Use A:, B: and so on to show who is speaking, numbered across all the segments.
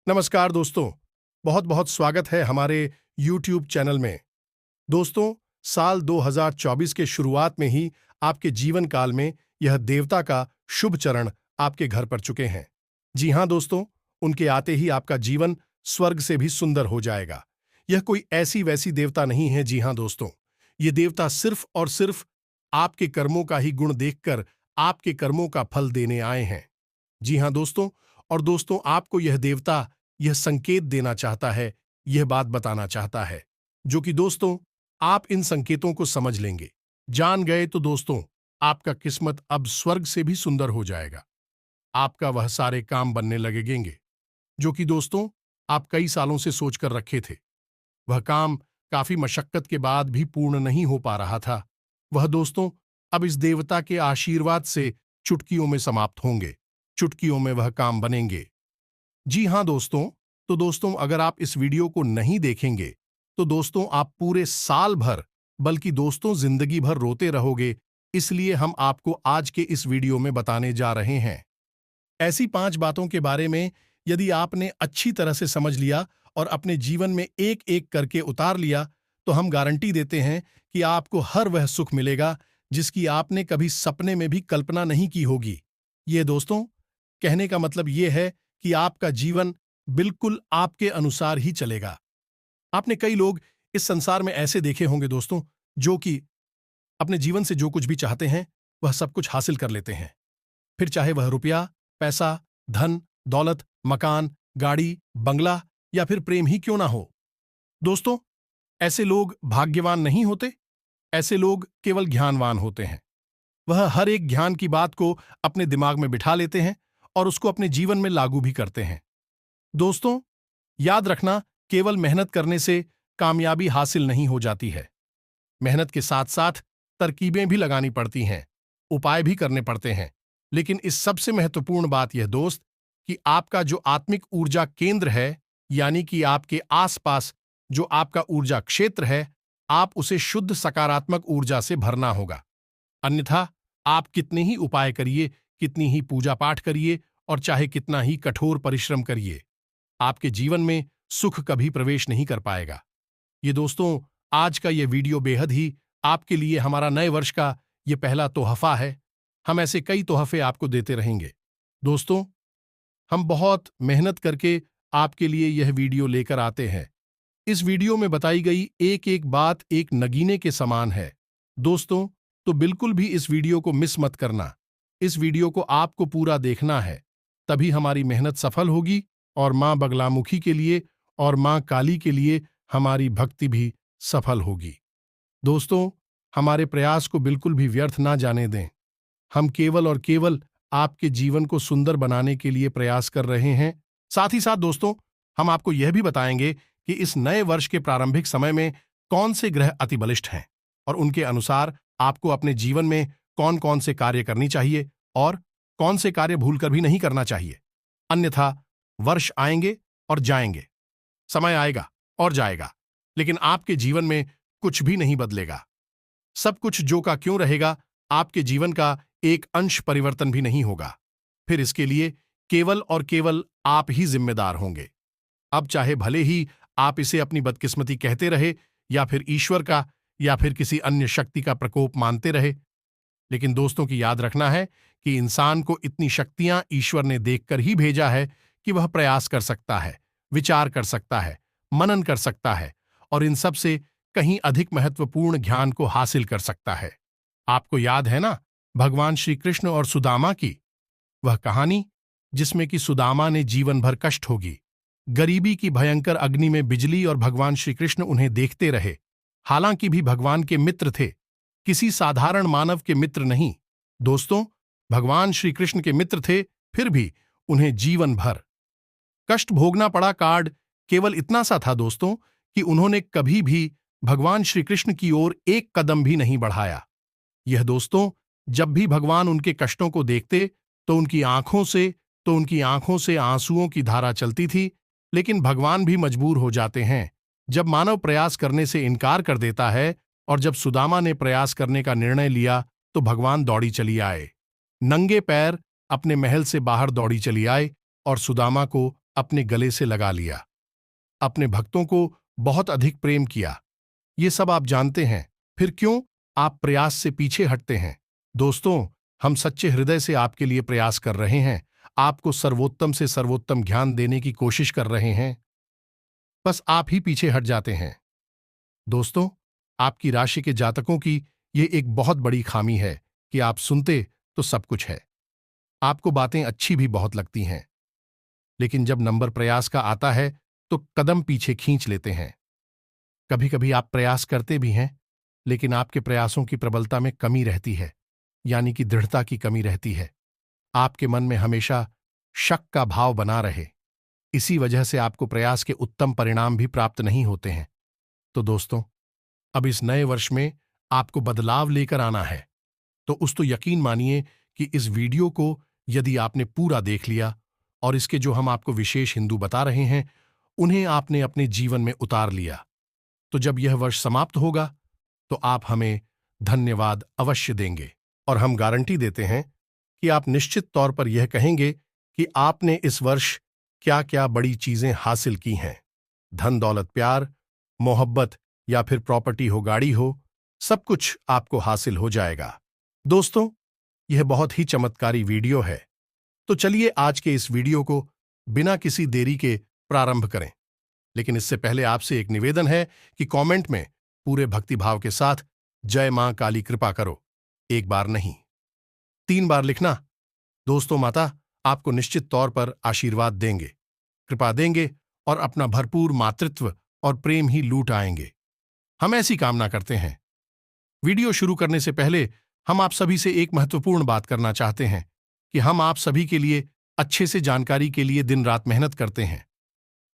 A: नमस्कार दोस्तों, बहुत बहुत स्वागत है हमारे YouTube चैनल में। दोस्तों, साल 2024 के शुरुआत में ही आपके जीवन काल में यह देवता का शुभ चरण आपके घर पर चुके हैं। जी हाँ दोस्तों, उनके आते ही आपका जीवन स्वर्ग से भी सुंदर हो जाएगा। यह कोई ऐसी वैसी देवता नहीं है। जी हाँ दोस्तों, ये देवता सिर्फ और सिर्फ आपके कर्मों का ही गुण देखकर आपके कर्मों का फल देने आए हैं। जी हाँ दोस्तों, और दोस्तों आपको यह देवता यह संकेत देना चाहता है, यह बात बताना चाहता है, जो कि दोस्तों आप इन संकेतों को समझ लेंगे, जान गए तो दोस्तों आपका किस्मत अब स्वर्ग से भी सुंदर हो जाएगा। आपका वह सारे काम बनने लगेंगे जो कि दोस्तों आप कई सालों से सोचकर रखे थे। वह काम काफी मशक्कत के बाद भी पूर्ण नहीं हो पा रहा था। वह दोस्तों अब इस देवता के आशीर्वाद से चुटकियों में समाप्त होंगे। चुटकियों में वह काम बनेंगे। जी हाँ दोस्तों, तो दोस्तों अगर आप इस वीडियो को नहीं देखेंगे तो दोस्तों आप पूरे साल भर बल्कि दोस्तों जिंदगी भर रोते रहोगे। इसलिए हम आपको आज के इस वीडियो में बताने जा रहे हैं ऐसी 5 बातों के बारे में। यदि आपने अच्छी तरह से समझ लिया और अपने जीवन में एक एक करके उतार लिया तो हम गारंटी देते हैं कि आपको हर वह सुख मिलेगा जिसकी आपने कभी सपने में भी कल्पना नहीं की होगी। ये दोस्तों कहने का मतलब ये है कि आपका जीवन बिल्कुल आपके अनुसार ही चलेगा। आपने कई लोग इस संसार में ऐसे देखे होंगे दोस्तों, जो कि अपने जीवन से जो कुछ भी चाहते हैं वह सब कुछ हासिल कर लेते हैं। फिर चाहे वह रुपया, पैसा, धन, दौलत, मकान, गाड़ी, बंगला या फिर प्रेम ही क्यों ना हो। दोस्तों ऐसे लोग भाग्यवान नहीं होते, ऐसे लोग केवल ज्ञानवान होते हैं। वह हर एक ज्ञान की बात को अपने दिमाग में बिठा लेते हैं और उसको अपने जीवन में लागू भी करते हैं। दोस्तों याद रखना, केवल मेहनत करने से कामयाबी हासिल नहीं हो जाती है। मेहनत के साथ साथ तरकीबें भी लगानी पड़ती हैं, उपाय भी करने पड़ते हैं। लेकिन इस सबसे महत्वपूर्ण बात यह दोस्त कि आपका जो आत्मिक ऊर्जा केंद्र है, यानी कि आपके आसपास जो आपका ऊर्जा क्षेत्र है, आप उसे शुद्ध सकारात्मक ऊर्जा से भरना होगा। अन्यथा आप कितने ही उपाय करिए, कितनी ही पूजा पाठ करिए और चाहे कितना ही कठोर परिश्रम करिए, आपके जीवन में सुख कभी प्रवेश नहीं कर पाएगा। ये दोस्तों आज का ये वीडियो बेहद ही आपके लिए हमारा नए वर्ष का ये पहला तोहफा है। हम ऐसे कई तोहफे आपको देते रहेंगे। दोस्तों हम बहुत मेहनत करके आपके लिए यह वीडियो लेकर आते हैं। इस वीडियो में बताई गई एक एक बात एक नगीने के समान है दोस्तों, तो बिल्कुल भी इस वीडियो को मिस मत करना। इस वीडियो को आपको पूरा देखना है, तभी हमारी मेहनत सफल होगी और मां बगलामुखी के लिए और मां काली के लिए हमारी भक्ति भी सफल होगी। दोस्तों हमारे प्रयास को बिल्कुल भी व्यर्थ ना जाने दें। हम केवल और केवल आपके जीवन को सुंदर बनाने के लिए प्रयास कर रहे हैं। साथ ही साथ दोस्तों हम आपको यह भी बताएंगे कि इस नए वर्ष के प्रारंभिक समय में कौन से ग्रह अति बलिष्ठ हैं और उनके अनुसार आपको अपने जीवन में कौन कौन से कार्य करनी चाहिए और कौन से कार्य भूलकर भी नहीं करना चाहिए। अन्यथा वर्ष आएंगे और जाएंगे, समय आएगा और जाएगा, लेकिन आपके जीवन में कुछ भी नहीं बदलेगा। सब कुछ जो का क्यों रहेगा, आपके जीवन का एक अंश परिवर्तन भी नहीं होगा। फिर इसके लिए केवल और केवल आप ही जिम्मेदार होंगे। अब चाहे भले ही आप इसे अपनी बदकिस्मती कहते रहे या फिर ईश्वर का या फिर किसी अन्य शक्ति का प्रकोप मानते रहे, लेकिन दोस्तों की याद रखना है कि इंसान को इतनी शक्तियां ईश्वर ने देखकर ही भेजा है कि वह प्रयास कर सकता है, विचार कर सकता है, मनन कर सकता है और इन सब से कहीं अधिक महत्वपूर्ण ज्ञान को हासिल कर सकता है। आपको याद है ना भगवान श्री कृष्ण और सुदामा की वह कहानी, जिसमें कि सुदामा ने जीवन भर कष्ट होगी, गरीबी की भयंकर अग्नि में बिजली और भगवान श्री कृष्ण उन्हें देखते रहे। हालांकि भी भगवान के मित्र थे, किसी साधारण मानव के मित्र नहीं। दोस्तों भगवान श्री कृष्ण के मित्र थे, फिर भी उन्हें जीवन भर कष्ट भोगना पड़ा। कार्ड केवल इतना सा था दोस्तों कि उन्होंने कभी भी भगवान श्री कृष्ण की ओर एक कदम भी नहीं बढ़ाया। यह दोस्तों जब भी भगवान उनके कष्टों को देखते तो उनकी आंखों से आंसुओं की धारा चलती थी। लेकिन भगवान भी मजबूर हो जाते हैं जब मानव प्रयास करने से इनकार कर देता है, और जब सुदामा ने प्रयास करने का निर्णय लिया तो भगवान दौड़ी चली आए, नंगे पैर अपने महल से बाहर दौड़ी चली आए और सुदामा को अपने गले से लगा लिया, अपने भक्तों को बहुत अधिक प्रेम किया। ये सब आप जानते हैं, फिर क्यों आप प्रयास से पीछे हटते हैं? दोस्तों, हम सच्चे हृदय से आपके लिए प्रयास कर रहे हैं, आपको सर्वोत्तम से सर्वोत्तम ज्ञान देने की कोशिश कर रहे हैं, बस आप ही पीछे हट जाते हैं। दोस्तों, आपकी राशि के जातकों की ये एक बहुत बड़ी खामी है कि आप सुनते तो सब कुछ है, आपको बातें अच्छी भी बहुत लगती हैं, लेकिन जब नंबर प्रयास का आता है तो कदम पीछे खींच लेते हैं। कभी कभी आप प्रयास करते भी हैं, लेकिन आपके प्रयासों की प्रबलता में कमी रहती है, यानी कि दृढ़ता की कमी रहती है। आपके मन में हमेशा शक का भाव बना रहे, इसी वजह से आपको प्रयास के उत्तम परिणाम भी प्राप्त नहीं होते हैं। तो दोस्तों, अब इस नए वर्ष में आपको बदलाव लेकर आना है, तो यकीन मानिए कि इस वीडियो को यदि आपने पूरा देख लिया और इसके जो हम आपको विशेष हिंदू बता रहे हैं उन्हें आपने अपने जीवन में उतार लिया, तो जब यह वर्ष समाप्त होगा तो आप हमें धन्यवाद अवश्य देंगे, और हम गारंटी देते हैं कि आप निश्चित तौर पर यह कहेंगे कि आपने इस वर्ष क्या क्या बड़ी चीजें हासिल की हैं। धन दौलत, प्यार मोहब्बत या फिर प्रॉपर्टी हो, गाड़ी हो, सब कुछ आपको हासिल हो जाएगा। दोस्तों, यह बहुत ही चमत्कारी वीडियो है, तो चलिए आज के इस वीडियो को बिना किसी देरी के प्रारंभ करें। लेकिन इससे पहले आपसे एक निवेदन है कि कमेंट में पूरे भक्तिभाव के साथ जय मां काली कृपा करो, एक बार नहीं 3 बार लिखना। दोस्तों, माता आपको निश्चित तौर पर आशीर्वाद देंगे, कृपा देंगे और अपना भरपूर मातृत्व और प्रेम ही लूट आएंगे। हम ऐसी कामना करते हैं। वीडियो शुरू करने से पहले हम आप सभी से एक महत्वपूर्ण बात करना चाहते हैं कि हम आप सभी के लिए अच्छे से जानकारी के लिए दिन रात मेहनत करते हैं।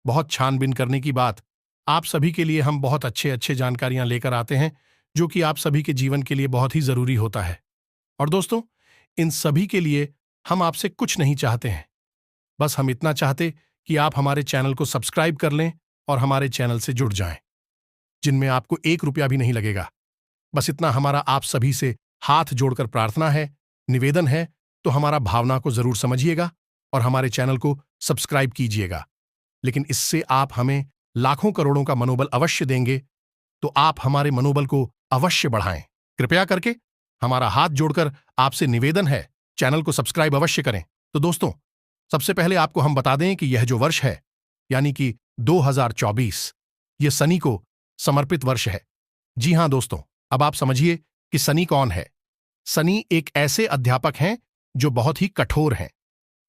A: बहुत छानबीन करने की बात, आप सभी के लिए हम बहुत अच्छे जानकारियां लेकर आते हैं जो कि आप सभी के जीवन के लिए बहुत ही जरूरी होता है। और दोस्तों, इन सभी के लिए हम आपसे कुछ नहीं चाहते हैं, बस हम इतना चाहते कि आप हमारे चैनल को सब्सक्राइब कर लें और हमारे चैनल से जुड़ जाएं, जिनमें आपको 1 रुपया भी नहीं लगेगा। बस इतना हमारा आप सभी से हाथ जोड़कर प्रार्थना है, निवेदन है, तो हमारा भावना को जरूर समझिएगा और हमारे चैनल को सब्सक्राइब कीजिएगा। लेकिन इससे आप हमें लाखों करोड़ों का मनोबल अवश्य देंगे, तो आप हमारे मनोबल को अवश्य बढ़ाएं। कृपया करके हमारा हाथ जोड़कर आपसे निवेदन है, चैनल को सब्सक्राइब अवश्य करें। तो दोस्तों, सबसे पहले आपको हम बता दें कि यह जो वर्ष है, यानी कि 2024, ये शनि को समर्पित वर्ष है। जी हां दोस्तों, अब आप समझिए कि शनि कौन है। शनि एक ऐसे अध्यापक हैं जो बहुत ही कठोर हैं।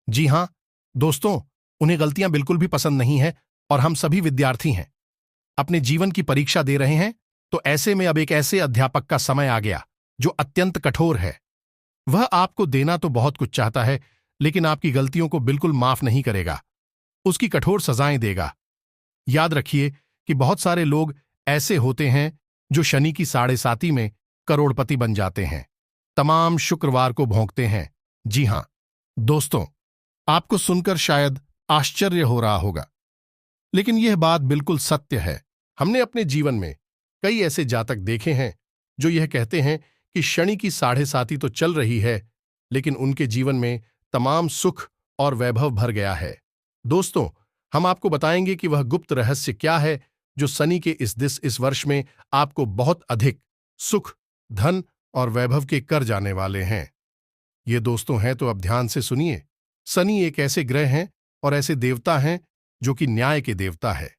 A: जी हां दोस्तों, उन्हें गलतियां बिल्कुल भी पसंद नहीं है और हम सभी विद्यार्थी हैं, अपने जीवन की परीक्षा दे रहे हैं, तो ऐसे में अब एक ऐसे अध्यापक का समय आ गया जो अत्यंत कठोर है। वह आपको देना तो बहुत कुछ चाहता है, लेकिन आपकी गलतियों को बिल्कुल माफ नहीं करेगा, उसकी कठोर सजाएं देगा। याद रखिए कि बहुत सारे लोग ऐसे होते हैं जो शनि की 7.5 में करोड़पति बन जाते हैं, तमाम शुक्रवार को भोंकते हैं। जी हां दोस्तों, आपको सुनकर शायद आश्चर्य हो रहा होगा, लेकिन यह बात बिल्कुल सत्य है। हमने अपने जीवन में कई ऐसे जातक देखे हैं जो यह कहते हैं कि शनि की 7.5 तो चल रही है, लेकिन उनके जीवन में तमाम सुख और वैभव भर गया है। दोस्तों, हम आपको बताएंगे कि वह गुप्त रहस्य क्या है जो शनि के इस वर्ष में आपको बहुत अधिक सुख, धन और वैभव के कर जाने वाले हैं। ये दोस्तों हैं तो अब ध्यान से सुनिए। शनि एक ऐसे ग्रह हैं और ऐसे देवता हैं जो कि न्याय के देवता है,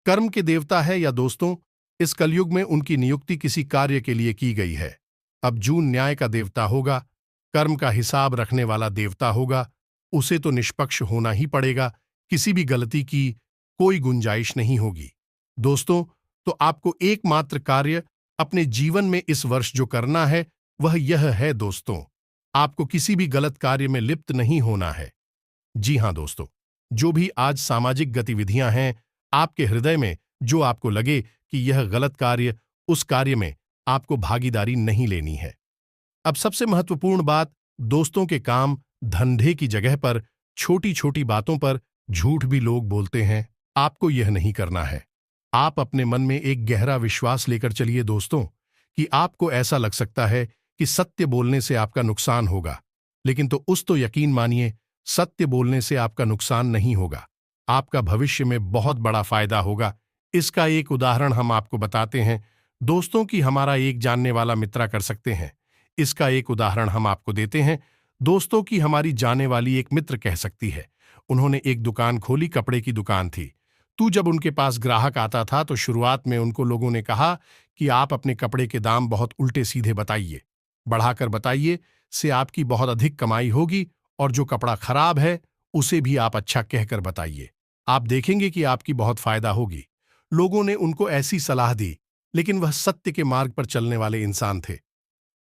A: कर्म के देवता है, या दोस्तों इस कलयुग में उनकी नियुक्ति किसी कार्य के लिए की गई है। अब जून न्याय का देवता होगा, कर्म का हिसाब रखने वाला देवता होगा, उसे तो निष्पक्ष होना ही पड़ेगा, किसी भी गलती की कोई गुंजाइश नहीं होगी। दोस्तों, तो आपको एकमात्र कार्य अपने जीवन में इस वर्ष जो करना है वह यह है दोस्तों, आपको किसी भी गलत कार्य में लिप्त नहीं होना है। जी हां दोस्तों, जो भी आज सामाजिक गतिविधियां हैं, आपके हृदय में जो आपको लगे कि यह गलत कार्य, उस कार्य में आपको भागीदारी नहीं लेनी है। अब सबसे महत्वपूर्ण बात, दोस्तों के काम धंधे की जगह पर छोटी छोटी बातों पर झूठ भी लोग बोलते हैं, आपको यह नहीं करना है। आप अपने मन में एक गहरा विश्वास लेकर चलिए दोस्तों कि आपको ऐसा लग सकता है कि सत्य बोलने से आपका नुकसान होगा, लेकिन तो यकीन मानिए, सत्य बोलने से आपका नुकसान नहीं होगा। आपका भविष्य में बहुत बड़ा फायदा होगा। इसका एक उदाहरण हम आपको बताते हैं। दोस्तों की हमारा एक जानने वाला मित्र कर सकते हैं। इसका एक उदाहरण हम आपको देते हैं। दोस्तों की हमारी जाने वाली एक मित्र कह सकती है। उन्होंने एक दुकान खोली, कपड़े की दुकान थी। जब उनके पास ग्राहक आता था तो शुरुआत में उनको लोगों ने कहा कि आप अपने कपड़े के दाम बहुत उल्टे सीधे बताइए, बढ़ाकर बताइए, से आपकी बहुत अधिक कमाई होगी, और जो कपड़ा खराब है उसे भी आप अच्छा कहकर बताइए, आप देखेंगे कि आपकी बहुत फायदा होगी। लोगों ने उनको ऐसी सलाह दी, लेकिन वह सत्य के मार्ग पर चलने वाले इंसान थे।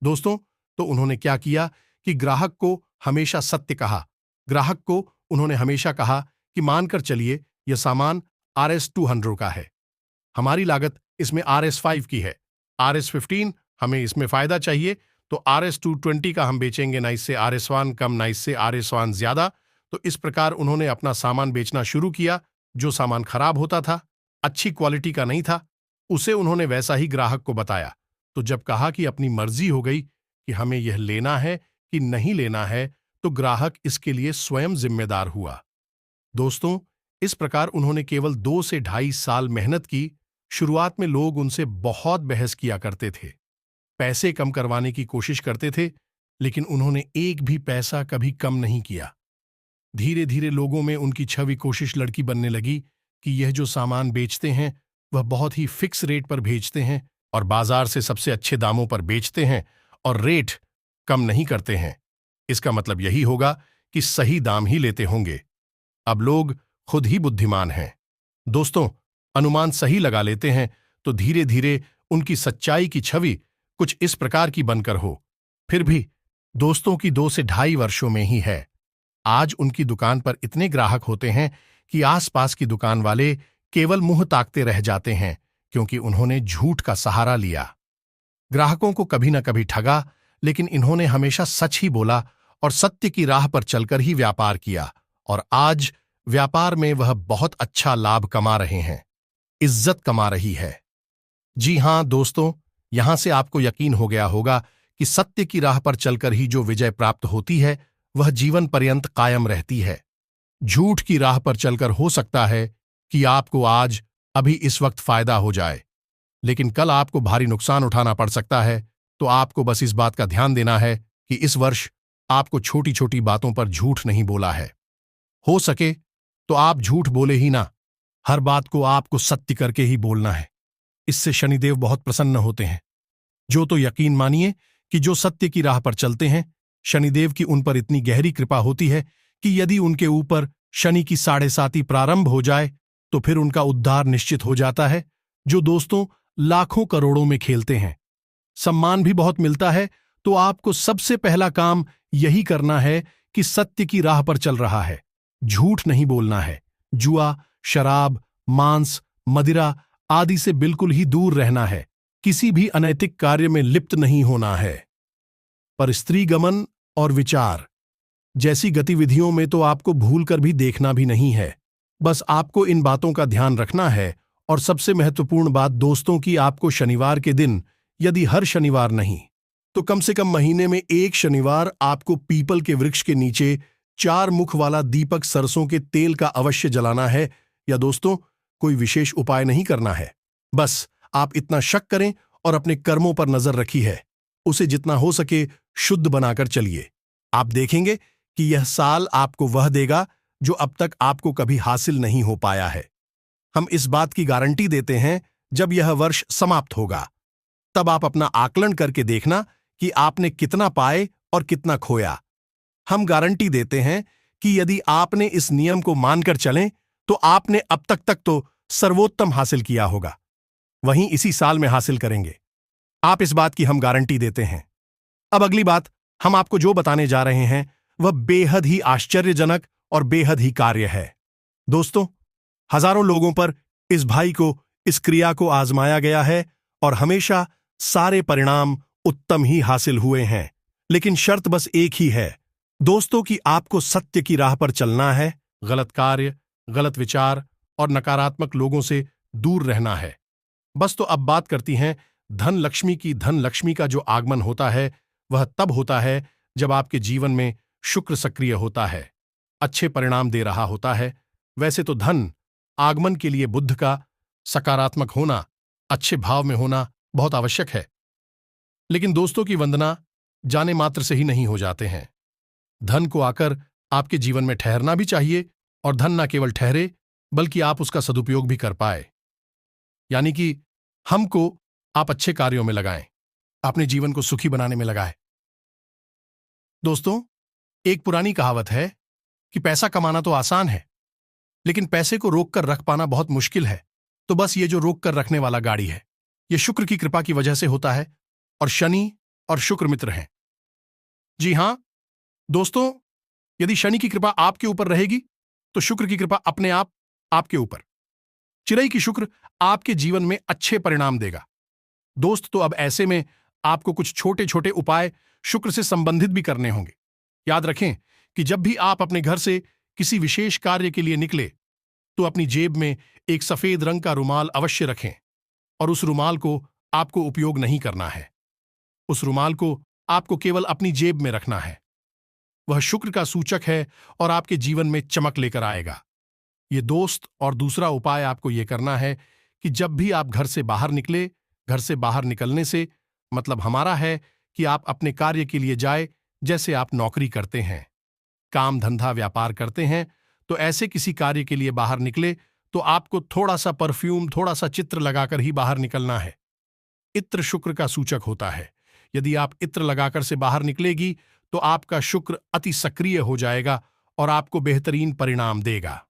A: दोस्तों, तो उन्होंने क्या किया कि ग्राहक को हमेशा सत्य कहा। ग्राहक को उन्होंने हमेशा कहा कि मानकर चलिए यह सामान RS 200 का है, हमारी लागत इसमें RS 5 की है, RS 15 हमें इसमें फायदा चाहिए, तो RS 220 का हम बेचेंगे, ना इससे RS 1 कम, ना इससे RS 1 ज्यादा। तो इस प्रकार उन्होंने अपना सामान बेचना शुरू किया। जो सामान खराब होता था, अच्छी क्वालिटी का नहीं था, उसे उन्होंने वैसा ही ग्राहक को बताया। तो जब कहा कि अपनी मर्जी हो गई कि हमें यह लेना है कि नहीं लेना है, तो ग्राहक इसके लिए स्वयं जिम्मेदार हुआ। दोस्तों, इस प्रकार उन्होंने केवल 2 से 2.5 साल मेहनत की। शुरुआत में लोग उनसे बहुत बहस किया करते थे, पैसे कम करवाने की कोशिश करते थे, लेकिन उन्होंने एक भी पैसा कभी कम नहीं किया। धीरे धीरे लोगों में उनकी छवि कोशिश लड़की बनने लगी कि यह जो सामान बेचते हैं वह बहुत ही फिक्स रेट पर भेजते हैं और बाजार से सबसे अच्छे दामों पर बेचते हैं और रेट कम नहीं करते हैं। इसका मतलब यही होगा कि सही दाम ही लेते होंगे। अब लोग खुद ही बुद्धिमान हैं। दोस्तों, अनुमान सही लगा लेते हैं, तो धीरे धीरे उनकी सच्चाई की छवि कुछ इस प्रकार की बनकर हो। फिर भी दोस्तों की 2 से 2.5 वर्षों में ही है। आज उनकी दुकान पर इतने ग्राहक होते हैं कि आसपास की दुकान वाले केवल मुंह ताकते रह जाते हैं, क्योंकि उन्होंने झूठ का सहारा लिया। ग्राहकों को कभी न कभी ठगा, लेकिन इन्होंने हमेशा सच ही बोला और सत्य की राह पर चलकर ही व्यापार किया, और आज व्यापार में वह बहुत अच्छा लाभ कमा रहे हैं, इज्जत कमा रही है। जी हां दोस्तों, यहां से आपको यकीन हो गया होगा कि सत्य की राह पर चलकर ही जो विजय प्राप्त होती है वह जीवन पर्यंत कायम रहती है। झूठ की राह पर चलकर हो सकता है कि आपको आज अभी इस वक्त फायदा हो जाए, लेकिन कल आपको भारी नुकसान उठाना पड़ सकता है। तो आपको बस इस बात का ध्यान देना है कि इस वर्ष आपको छोटी छोटी बातों पर झूठ नहीं बोला है। हो सके तो आप झूठ बोले ही ना, हर बात को आपको सत्य करके ही बोलना है। इससे शनिदेव बहुत प्रसन्न होते हैं। जो तो यकीन मानिए कि जो सत्य की राह पर चलते हैं, शनिदेव की उन पर इतनी गहरी कृपा होती है कि यदि उनके ऊपर शनि की 7.5 प्रारंभ हो जाए तो फिर उनका उद्धार निश्चित हो जाता है। जो दोस्तों लाखों करोड़ों में खेलते हैं, सम्मान भी बहुत मिलता है, तो आपको सबसे पहला काम यही करना है कि सत्य की राह पर चल रहा है, झूठ नहीं बोलना है। जुआ, शराब, मांस, मदिरा आदि से बिल्कुल ही दूर रहना है। किसी भी अनैतिक कार्य में लिप्त नहीं होना है। पर स्त्री गमन और विचार जैसी गतिविधियों में तो आपको भूलकर भी देखना भी नहीं है। बस आपको इन बातों का ध्यान रखना है। और सबसे महत्वपूर्ण बात दोस्तों की, आपको शनिवार के दिन, यदि हर शनिवार नहीं तो कम से कम महीने में एक शनिवार आपको पीपल के वृक्ष के नीचे 4 मुख वाला दीपक सरसों के तेल का अवश्य जलाना है। या दोस्तों, कोई विशेष उपाय नहीं करना है, बस आप इतना शक करें और अपने कर्मों पर नजर रखी है, उसे जितना हो सके शुद्ध बनाकर चलिए। आप देखेंगे कि यह साल आपको वह देगा जो अब तक आपको कभी हासिल नहीं हो पाया है। हम इस बात की गारंटी देते हैं, जब यह वर्ष समाप्त होगा तब आप अपना आकलन करके देखना कि आपने कितना पाए और कितना खोया। हम गारंटी देते हैं कि यदि आपने इस नियम को मानकर चलें तो आपने अब तक तो सर्वोत्तम हासिल किया होगा, वहीं इसी साल में हासिल करेंगे। आप इस बात की हम गारंटी देते हैं। अब अगली बात हम आपको जो बताने जा रहे हैं वह बेहद ही आश्चर्यजनक और बेहद ही कार्य है। दोस्तों, हजारों लोगों पर इस भाई को, इस क्रिया को आजमाया गया है और हमेशा सारे परिणाम उत्तम ही हासिल हुए हैं। लेकिन शर्त बस एक ही है दोस्तों कि आपको सत्य की राह पर चलना है, गलत कार्य, गलत विचार और नकारात्मक लोगों से दूर रहना है। बस तो अब बात करती हैं धन लक्ष्मी की। धन लक्ष्मी का जो आगमन होता है वह तब होता है जब आपके जीवन में शुक्र सक्रिय होता है, अच्छे परिणाम दे रहा होता है, वैसे तो धन आगमन के लिए बुद्ध का सकारात्मक होना, अच्छे भाव में होना बहुत आवश्यक है। लेकिन दोस्तों की वंदना जाने मात्र से ही नहीं हो जाते हैं। धन को आकर आपके जीवन में ठहरना भी चाहिए, और धन न केवल ठहरे बल्कि आप उसका सदुपयोग भी कर पाए, यानी कि हमको आप अच्छे कार्यों में लगाएं, अपने जीवन को सुखी बनाने में लगाएं। दोस्तों, एक पुरानी कहावत है कि पैसा कमाना तो आसान है, लेकिन पैसे को रोक कर रख पाना बहुत मुश्किल है। तो बस ये जो रोक कर रखने वाला गाड़ी है, ये शुक्र की कृपा की वजह से होता है, और शनि और शुक्र मित्र हैं। जी हां दोस्तों, यदि शनि की कृपा आपके ऊपर रहेगी तो शुक्र की कृपा अपने आप आपके ऊपर। चिरई की शुक्र आपके जीवन में अच्छे परिणाम देगा। दोस्त, तो अब ऐसे में आपको कुछ छोटे छोटे उपाय शुक्र से संबंधित भी करने होंगे। याद रखें कि जब भी आप अपने घर से किसी विशेष कार्य के लिए निकले तो अपनी जेब में एक सफेद रंग का रुमाल अवश्य रखें, और उस रुमाल को आपको उपयोग नहीं करना है। उस रुमाल को आपको केवल अपनी जेब में रखना है। वह शुक्र का सूचक है और आपके जीवन में चमक लेकर आएगा। ये दोस्त, और दूसरा उपाय आपको यह करना है कि जब भी आप घर से बाहर निकले, घर से बाहर निकलने से मतलब हमारा है कि आप अपने कार्य के लिए जाए। जैसे आप नौकरी करते हैं, काम धंधा व्यापार करते हैं, तो ऐसे किसी कार्य के लिए बाहर निकले तो आपको थोड़ा सा परफ्यूम, थोड़ा सा चित्र लगाकर ही बाहर निकलना है। इत्र शुक्र का सूचक होता है। यदि आप इत्र लगाकर से बाहर निकलेगी तो आपका शुक्र अति सक्रिय हो जाएगा और आपको बेहतरीन परिणाम देगा।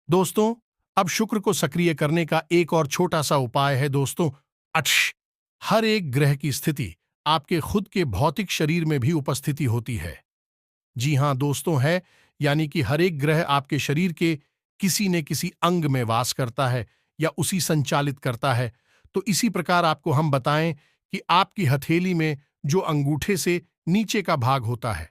A: दोस्तों, अब शुक्र को सक्रिय करने का एक और छोटा सा उपाय है दोस्तों, अक्ष। हर एक ग्रह की स्थिति आपके खुद के भौतिक शरीर में भी उपस्थिति होती है। जी हां दोस्तों, है, यानी कि हर एक ग्रह आपके शरीर के किसी न किसी अंग में वास करता है या उसी संचालित करता है। तो इसी प्रकार आपको हम बताएं कि आपकी हथेली में जो अंगूठे से नीचे का भाग होता है,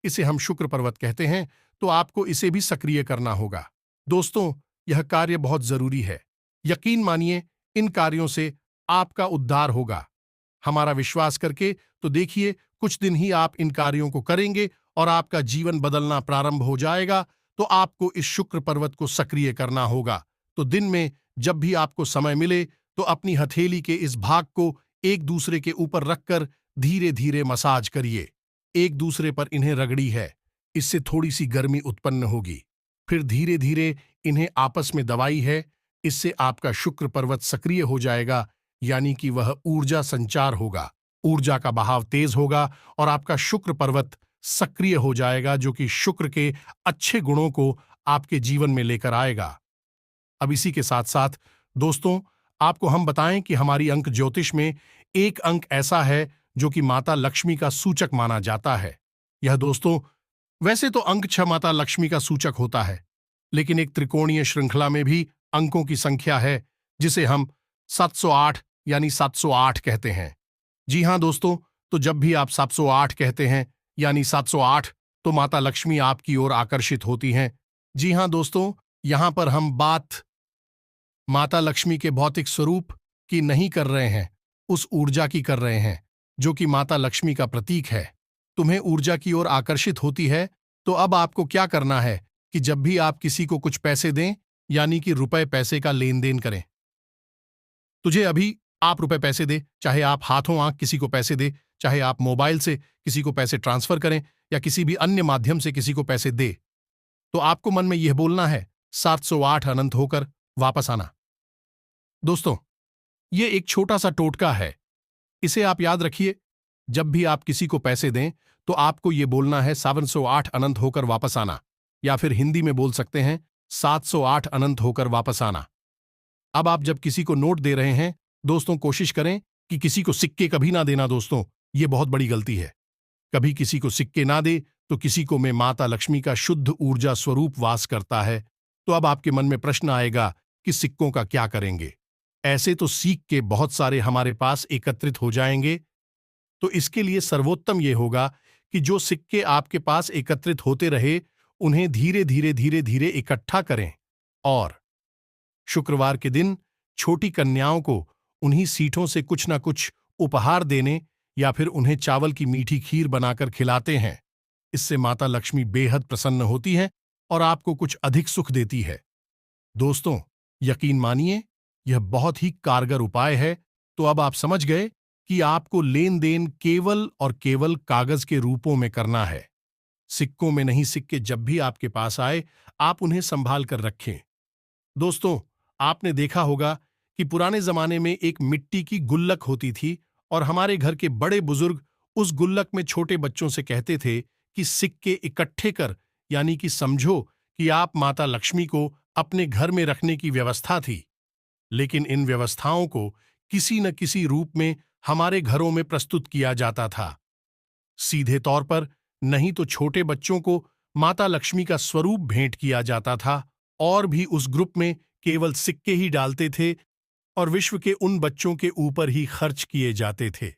A: इसे हम शुक्र पर्वत कहते हैं, तो आपको इसे भी सक्रिय करना होगा। दोस्तों, यह कार्य बहुत जरूरी है। यकीन मानिए, इन कार्यों से आपका उद्धार होगा। हमारा विश्वास करके तो देखिए, कुछ दिन ही आप इन कार्यों को करेंगे और आपका जीवन बदलना प्रारंभ हो जाएगा। तो आपको इस शुक्र पर्वत को सक्रिय करना होगा। तो दिन में जब भी आपको समय मिले तो अपनी हथेली के इस भाग को एक दूसरे के ऊपर रखकर धीरे धीरे मसाज करिए। एक दूसरे पर इन्हें रगड़ी है, इससे थोड़ी सी गर्मी उत्पन्न होगी। फिर धीरे धीरे इन्हें आपस में दबाई है, इससे आपका शुक्र पर्वत सक्रिय हो जाएगा, यानी कि वह ऊर्जा संचार होगा, ऊर्जा का बहाव तेज होगा और आपका शुक्र पर्वत सक्रिय हो जाएगा, जो कि शुक्र के अच्छे गुणों को आपके जीवन में लेकर आएगा। अब इसी के साथ साथ दोस्तों, आपको हम बताएं कि हमारी अंक ज्योतिष में एक अंक ऐसा है जो कि माता लक्ष्मी का सूचक माना जाता है। यह दोस्तों, वैसे तो अंक 6 माता लक्ष्मी का सूचक होता है, लेकिन एक त्रिकोणीय श्रृंखला में भी अंकों की संख्या है, जिसे हम 708 यानी 708 कहते हैं। जी हां दोस्तों, तो जब भी आप 708 कहते हैं यानी 708, तो माता लक्ष्मी आपकी ओर आकर्षित होती हैं। जी हां दोस्तों, यहां पर हम बात माता लक्ष्मी के भौतिक स्वरूप की नहीं कर रहे हैं, उस ऊर्जा की कर रहे हैं जो कि माता लक्ष्मी का प्रतीक है। तुम्हें ऊर्जा की ओर आकर्षित होती है, तो अब आपको क्या करना है कि जब भी आप किसी को कुछ पैसे दें, यानी कि रुपए पैसे का लेन देन करें। तुझे अभी आप रुपए पैसे दे, चाहे आप हाथों आंख किसी को पैसे दे, चाहे आप मोबाइल से किसी को पैसे ट्रांसफर करें या किसी भी अन्य माध्यम से किसी को पैसे दे, तो आपको मन में यह बोलना है 708 अनंत होकर वापस आना। दोस्तों, यह एक छोटा सा टोटका है, इसे आप याद रखिए। जब भी आप किसी को पैसे दें तो आपको यह बोलना है 708 अनंत होकर वापस आना, या फिर हिंदी में बोल सकते हैं 708 अनंत होकर वापस आना। अब आप जब किसी को नोट दे रहे हैं दोस्तों, कोशिश करें कि किसी को सिक्के कभी ना देना दोस्तों, ये बहुत बड़ी गलती है। कभी किसी को सिक्के ना दे तो किसी को में माता लक्ष्मी का शुद्ध ऊर्जा स्वरूप वास करता है। तो अब आपके मन में प्रश्न आएगा कि सिक्कों का क्या करेंगे। ऐसे तो सीख के बहुत सारे हमारे पास एकत्रित हो जाएंगे, तो इसके लिए सर्वोत्तम यह होगा कि जो सिक्के आपके पास एकत्रित होते रहे, उन्हें धीरे धीरे धीरे धीरे इकट्ठा करें और शुक्रवार के दिन छोटी कन्याओं को उन्हीं सीठों से कुछ ना कुछ उपहार देने या फिर उन्हें चावल की मीठी खीर बनाकर खिलाते हैं। इससे माता लक्ष्मी बेहद प्रसन्न होती हैं और आपको कुछ अधिक सुख देती है। दोस्तों, यकीन मानिए, यह बहुत ही कारगर उपाय है। तो अब आप समझ गए कि आपको लेन देन केवल और केवल कागज के रूपों में करना है। सिक्कों में नहीं, सिक्के जब भी आपके पास आए, आप उन्हें संभाल कर रखें। दोस्तों, आपने देखा होगा कि पुराने जमाने में एक मिट्टी की गुल्लक होती थी और हमारे घर के बड़े बुजुर्ग उस गुल्लक में छोटे बच्चों से कहते थे कि सिक्के इकट्ठे कर, यानी कि समझो कि आप माता लक्ष्मी को अपने घर में रखने की व्यवस्था थी। लेकिन इन व्यवस्थाओं को किसी न किसी रूप में हमारे घरों में प्रस्तुत किया जाता था। सीधे तौर पर नहीं तो छोटे बच्चों को माता लक्ष्मी का स्वरूप भेंट किया जाता था, और भी उस ग्रुप में केवल सिक्के ही डालते थे और विश्व के उन बच्चों के ऊपर ही खर्च किए जाते थे।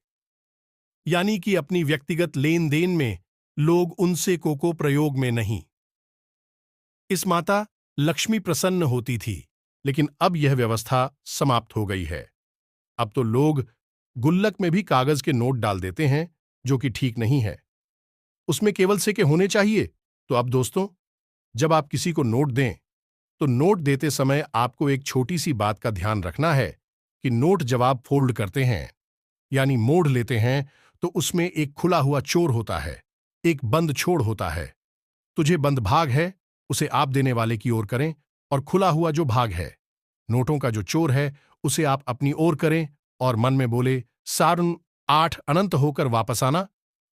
A: यानी कि अपनी व्यक्तिगत लेन देन में लोग उनसे को प्रयोग में नहीं। इस माता लक्ष्मी प्रसन्न होती थी, लेकिन अब यह व्यवस्था समाप्त हो गई है। अब तो लोग गुल्लक में भी कागज के नोट डाल देते हैं, जो कि ठीक नहीं है। उसमें केवल सिक्के होने चाहिए। तो अब दोस्तों, जब आप किसी को नोट दें, तो नोट देते समय आपको एक छोटी सी बात का ध्यान रखना है कि नोट जब आप फोल्ड करते हैं, यानी मोड़ लेते हैं, तो उसमें एक खुला हुआ चोर होता है, एक बंद छोड़ होता है। तो जो बंद भाग है, उसे आप देने वाले की ओर करें, और खुला हुआ जो भाग है, नोटों का जो चोर है, उसे आप अपनी ओर करें और मन में बोले, सारुन 8 अनंत होकर वापस आना।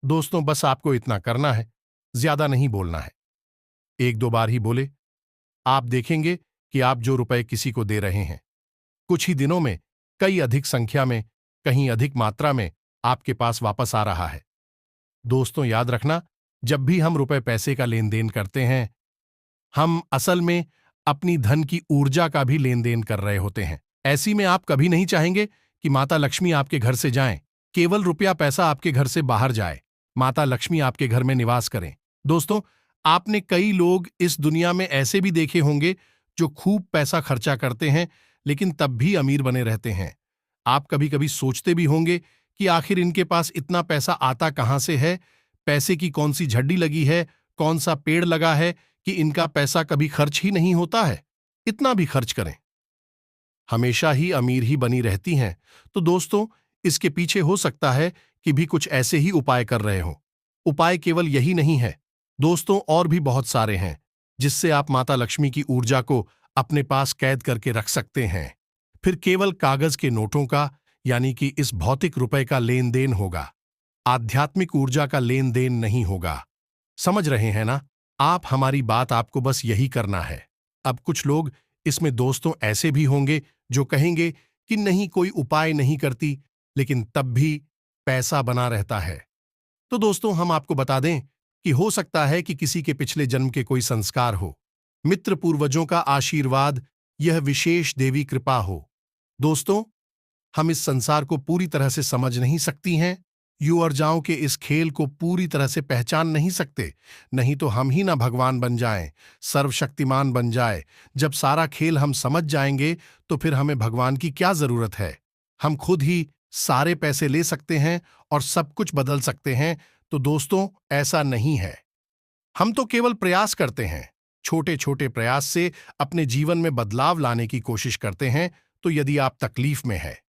A: दोस्तों, बस आपको इतना करना है, ज्यादा नहीं बोलना है। 1-2 बार ही बोले। आप देखेंगे कि आप जो रुपए किसी को दे रहे हैं, कुछ ही दिनों में कई अधिक संख्या में, कहीं अधिक मात्रा में आपके पास वापस आ रहा है। दोस्तों, याद रखना, जब भी हम रुपए पैसे का लेन देन करते हैं, हम असल में अपनी धन की ऊर्जा का भी लेन देन कर रहे होते हैं। ऐसी में आप कभी नहीं चाहेंगे कि माता लक्ष्मी आपके घर से जाएं, केवल रुपया पैसा आपके घर से बाहर जाए, माता लक्ष्मी आपके घर में निवास करें। दोस्तों, आपने कई लोग इस दुनिया में ऐसे भी देखे होंगे जो खूब पैसा खर्चा करते हैं, लेकिन तब भी अमीर बने रहते हैं। आप कभी कभी सोचते भी होंगे कि आखिर इनके पास इतना पैसा आता कहां से है, पैसे की कौन सी झड्डी लगी है, कौन सा पेड़ लगा है कि इनका पैसा कभी खर्च ही नहीं होता है। इतना भी खर्च करें, हमेशा ही अमीर ही बनी रहती हैं। तो दोस्तों, इसके पीछे हो सकता है कि भी कुछ ऐसे ही उपाय कर रहे हो। उपाय केवल यही नहीं है दोस्तों, और भी बहुत सारे हैं जिससे आप माता लक्ष्मी की ऊर्जा को अपने पास कैद करके रख सकते हैं। फिर केवल कागज के नोटों का, यानी कि इस भौतिक रुपए का लेन देन होगा, आध्यात्मिक ऊर्जा का लेन देन नहीं होगा। समझ रहे हैं ना आप हमारी बात? आपको बस यही करना है। अब कुछ लोग इसमें दोस्तों ऐसे भी होंगे जो कहेंगे कि नहीं, कोई उपाय नहीं करती, लेकिन तब भी पैसा बना रहता है। तो दोस्तों, हम आपको बता दें कि हो सकता है कि किसी के पिछले जन्म के कोई संस्कार हो, मित्र पूर्वजों का आशीर्वाद, यह विशेष देवी कृपा हो। दोस्तों, हम इस संसार को पूरी तरह से समझ नहीं सकती हैं, यू और जाओ के इस खेल को पूरी तरह से पहचान नहीं सकते। नहीं तो हम ही ना भगवान बन जाएं, सर्वशक्तिमान बन जाए। जब सारा खेल हम समझ जाएंगे, तो फिर हमें भगवान की क्या जरूरत है? हम खुद ही सारे पैसे ले सकते हैं और सब कुछ बदल सकते हैं। तो दोस्तों, ऐसा नहीं है। हम तो केवल प्रयास करते हैं, छोटे छोटे प्रयास से अपने जीवन में बदलाव लाने की कोशिश करते हैं। तो यदि आप तकलीफ में है,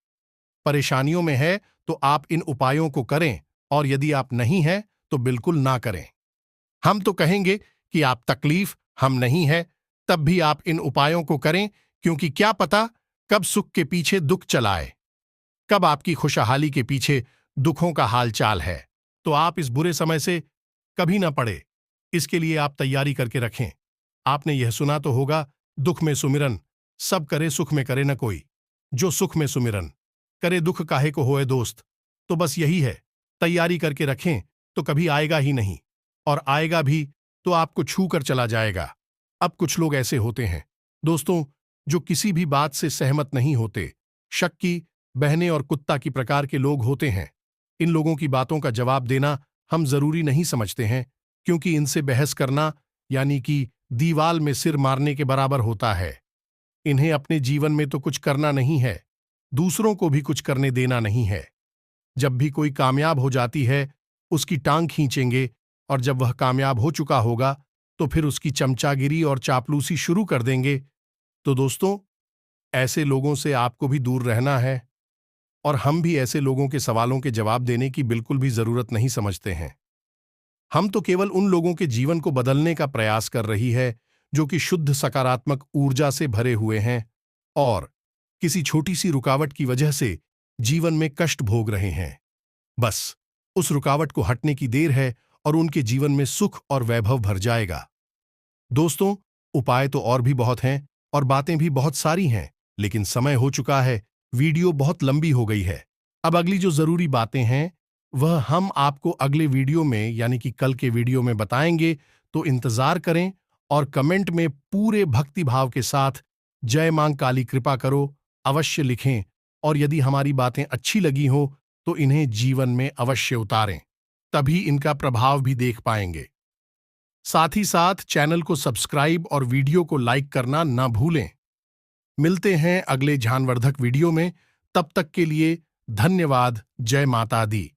A: परेशानियों में है, तो आप इन उपायों को करें, और यदि आप नहीं हैं, तो बिल्कुल ना करें। हम तो कहेंगे कि आप तकलीफ, हम नहीं है, तब भी आप इन उपायों को करें, क्योंकि क्या पता कब सुख के पीछे दुख चलाए, कब आपकी खुशहाली के पीछे दुखों का हालचाल है। तो आप इस बुरे समय से कभी ना पड़े, इसके लिए आप तैयारी करके रखें। आपने यह सुना तो होगा, दुख में सुमिरन सब करे, सुख में करे न कोई। जो सुख में सुमिरन करे, दुख काहे को होए दोस्त। तो बस यही है, तैयारी करके रखें तो कभी आएगा ही नहीं, और आएगा भी तो आपको छू कर चला जाएगा। अब कुछ लोग ऐसे होते हैं दोस्तों, जो किसी भी बात से सहमत नहीं होते। शक्की, बहने और कुत्ता की प्रकार के लोग होते हैं। इन लोगों की बातों का जवाब देना हम जरूरी नहीं समझते हैं, क्योंकि इनसे बहस करना यानी कि दीवाल में सिर मारने के बराबर होता है। इन्हें अपने जीवन में तो कुछ करना नहीं है, दूसरों को भी कुछ करने देना नहीं है। जब भी कोई कामयाब हो जाती है, उसकी टांग खींचेंगे, और जब वह कामयाब हो चुका होगा, तो फिर उसकी चमचागिरी और चापलूसी शुरू कर देंगे। तो दोस्तों, ऐसे लोगों से आपको भी दूर रहना है, और हम भी ऐसे लोगों के सवालों के जवाब देने की बिल्कुल भी जरूरत नहीं समझते हैं। हम तो केवल उन लोगों के जीवन को बदलने का प्रयास कर रही है जो कि शुद्ध सकारात्मक ऊर्जा से भरे हुए हैं और किसी छोटी सी रुकावट की वजह से जीवन में कष्ट भोग रहे हैं। बस उस रुकावट को हटने की देर है और उनके जीवन में सुख और वैभव भर जाएगा। दोस्तों, उपाय तो और भी बहुत हैं और बातें भी बहुत सारी हैं, लेकिन समय हो चुका है, वीडियो बहुत लंबी हो गई है। अब अगली जो जरूरी बातें हैं वह हम आपको अगले वीडियो में यानी कि कल के वीडियो में बताएंगे, तो इंतजार करें और कमेंट में पूरे भक्ति भाव के साथ जय मां काली कृपा करो अवश्य लिखें, और यदि हमारी बातें अच्छी लगी हो तो इन्हें जीवन में अवश्य उतारें, तभी इनका प्रभाव भी देख पाएंगे। साथ ही साथ चैनल को सब्सक्राइब और वीडियो को लाइक करना ना भूलें। मिलते हैं अगले ज्ञानवर्धक वीडियो में, तब तक के लिए धन्यवाद। जय माता दी।